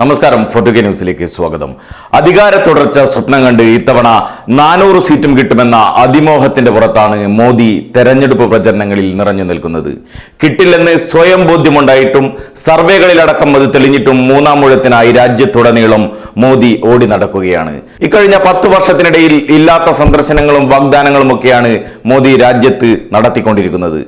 നമസ്കാരം, ഫോർട്ടുഗേ ന്യൂസിലേക്ക് സ്വാഗതം. അധികാര തുടർച്ച സ്വപ്നം കണ്ട് ഇത്തവണ 400 സീറ്റും കിട്ടുമെന്ന അതിമോഹത്തിന്റെ പുറത്താണ് മോദി തെരഞ്ഞെടുപ്പ് പ്രചരണങ്ങളിൽ നിറഞ്ഞു നിൽക്കുന്നത്. കിട്ടില്ലെന്ന് സ്വയം ബോധ്യമുണ്ടായിട്ടും സർവേകളിലടക്കം അത് തെളിഞ്ഞിട്ടും മൂന്നാം ഊഴത്തിനായി രാജ്യത്തുടനീളം മോദി ഓടി നടക്കുകയാണ്. ഇക്കഴിഞ്ഞ 10 വർഷത്തിനിടയിൽ ഇല്ലാത്ത സന്ദർശനങ്ങളും വാഗ്ദാനങ്ങളും ഒക്കെയാണ് മോദി രാജ്യത്ത് നടത്തിക്കൊണ്ടിരിക്കുന്നത്.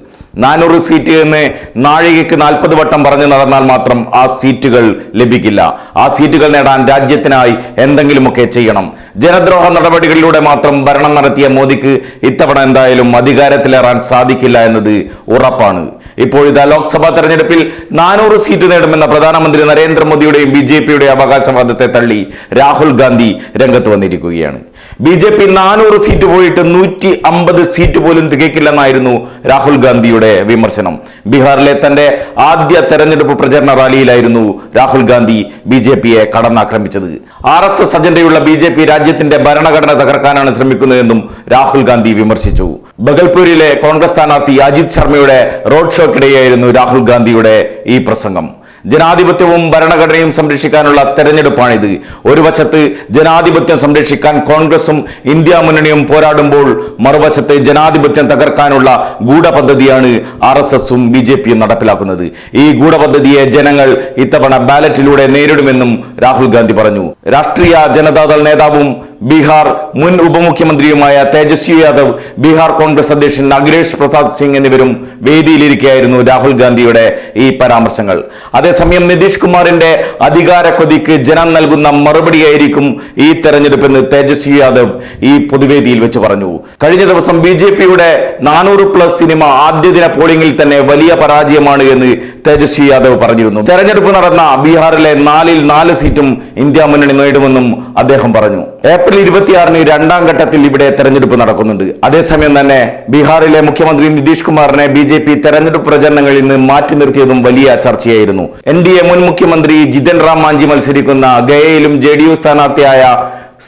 400 സീറ്റ് എന്ന് നാഴികയ്ക്ക് 40 വട്ടം പറഞ്ഞു നടന്നാൽ മാത്രം ആ സീറ്റുകൾ ലഭിക്കില്ല. ആ സീറ്റുകൾ നേടാൻ രാജ്യത്തിനായി എന്തെങ്കിലുമൊക്കെ ചെയ്യണം. ജനദ്രോഹ നടപടികളിലൂടെ മാത്രം ഭരണം നടത്തിയ മോദിക്ക് ഇത്തവണ എന്തായാലും അധികാരത്തിലേറാൻ സാധിക്കില്ല എന്നത് ഉറപ്പാണ്. ഇപ്പോഴിതാ ലോക്സഭാ തെരഞ്ഞെടുപ്പിൽ 400 സീറ്റ് നേടുമെന്ന പ്രധാനമന്ത്രി നരേന്ദ്രമോദിയുടെയും BJP-യുടെ അവകാശവാദത്തെ തള്ളി രാഹുൽ ഗാന്ധി രംഗത്ത് വന്നിരിക്കുകയാണ്. BJP 400 സീറ്റ് പോയിട്ട് 150 സീറ്റ് പോലും തികയ്ക്കില്ലെന്നായിരുന്നു രാഹുൽ ഗാന്ധിയുടെ വിമർശനം. ബീഹാറിലെ തന്റെ ആദ്യ തെരഞ്ഞെടുപ്പ് പ്രചരണ റാലിയിലായിരുന്നു രാഹുൽ ഗാന്ധി BJP-യെ കടന്നാക്രമിച്ചത്. RSS അജണ്ടയുള്ള BJP രാജ്യത്തിന്റെ ഭരണഘടന തകർക്കാനാണ് ശ്രമിക്കുന്നതെന്നും രാഹുൽ ഗാന്ധി വിമർശിച്ചു. ബഗൽപൂരിലെ കോൺഗ്രസ് സ്ഥാനാർത്ഥി അജിത് ശർമ്മയുടെ റോഡ് ഷോക്കിടെയായിരുന്നു രാഹുൽ ഗാന്ധിയുടെ ഈ പ്രസംഗം. ജനാധിപത്യവും ഭരണഘടനയും സംരക്ഷിക്കാനുള്ള തെരഞ്ഞെടുപ്പാണിത്. ഒരു വശത്ത് ജനാധിപത്യം സംരക്ഷിക്കാൻ കോൺഗ്രസും ഇന്ത്യ മുന്നണിയും പോരാടുമ്പോൾ മറുവശത്ത് ജനാധിപത്യം തകർക്കാനുള്ള ഗൂഢപദ്ധതിയാണ് RSSഉം BJP-യും നടപ്പിലാക്കുന്നത്. ഈ ഗൂഢപദ്ധതിയെ ജനങ്ങൾ ഇത്തവണ ബാലറ്റിലൂടെ നേരിടുമെന്നും രാഹുൽ ഗാന്ധി പറഞ്ഞു. രാഷ്ട്രീയ ജനതാദൾ നേതാവും ബീഹാർ മുൻ ഉപമുഖ്യമന്ത്രിയുമായ തേജസ്വി യാദവ്, ബീഹാർ കോൺഗ്രസ് അധ്യക്ഷൻ അഖിലേഷ് പ്രസാദ് സിംഗ് എന്നിവരും വേദിയിലിരിക്കുകയായിരുന്നു രാഹുൽ ഗാന്ധിയുടെ ഈ പരാമർശങ്ങൾ. അതേസമയം നിതീഷ് കുമാറിന്റെ അധികാര കൊതിക്ക് ജനം നൽകുന്ന മറുപടിയായിരിക്കും ഈ തെരഞ്ഞെടുപ്പെന്ന് തേജസ്വി യാദവ് ഈ പൊതുവേദിയിൽ വെച്ച് പറഞ്ഞു. കഴിഞ്ഞ ദിവസം BJP-യുടെ 400+ സിനിമ ആദ്യദിന പോളിംഗിൽ തന്നെ വലിയ പരാജയമാണ് എന്ന് തേജസ്വി യാദവ് പറഞ്ഞിരുന്നു. തെരഞ്ഞെടുപ്പ് നടന്ന ബീഹാറിലെ 4-ൽ 4 സീറ്റും ഇന്ത്യ മുന്നണി നേടുമെന്നും അദ്ദേഹം പറഞ്ഞു. ഏപ്രിൽ 26-ന് രണ്ടാം ഘട്ടത്തിൽ ഇവിടെ തെരഞ്ഞെടുപ്പ് നടക്കുന്നുണ്ട്. അതേസമയം തന്നെ ബീഹാറിലെ മുഖ്യമന്ത്രി നിതീഷ് കുമാറിനെ BJP തെരഞ്ഞെടുപ്പ് പ്രചരണങ്ങളിൽ നിന്ന് മാറ്റി നിർത്തിയതും വലിയ ചർച്ചയായിരുന്നു. NDA മുൻ മുഖ്യമന്ത്രി ജിതൻ റാം മാഞ്ചി മത്സരിക്കുന്ന ഗയയിലും JDU സ്ഥാനാർത്ഥിയായ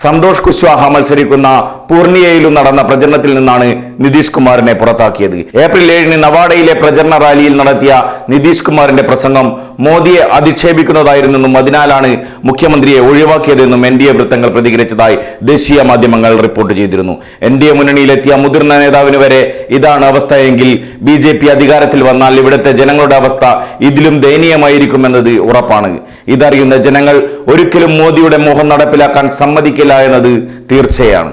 സന്തോഷ് കുശ്വാഹ മത്സരിക്കുന്ന പൂർണിയയിലും നടന്ന പ്രചരണത്തിൽ നിന്നാണ് നിതീഷ് കുമാറിനെ പുറത്താക്കിയത്. ഏപ്രിൽ 7-ന് നവാഡയിലെ പ്രചരണ റാലിയിൽ നടത്തിയ നിതീഷ് കുമാറിന്റെ പ്രസംഗം മോദിയെ അധിക്ഷേപിക്കുന്നതായിരുന്നെന്നും അതിനാലാണ് മുഖ്യമന്ത്രിയെ ഒഴിവാക്കിയതെന്നും NDA വൃത്തങ്ങൾ പ്രതികരിച്ചതായി ദേശീയ മാധ്യമങ്ങൾ റിപ്പോർട്ട് ചെയ്തിരുന്നു. NDA മുന്നണിയിലെത്തിയ മുതിർന്ന നേതാവിന് വരെ ഇതാണ് അവസ്ഥയെങ്കിൽ BJP അധികാരത്തിൽ വന്നാൽ ഇവിടുത്തെ ജനങ്ങളുടെ അവസ്ഥ ഇതിലും ദയനീയമായിരിക്കുമെന്നത് ഉറപ്പാണ്. ഇതറിയുന്ന ജനങ്ങൾ ഒരിക്കലും മോദിയുടെ മോഹം നടപ്പിലാക്കാൻ സമ്മതിക്കില്ല എന്നത് തീർച്ചയാണ്.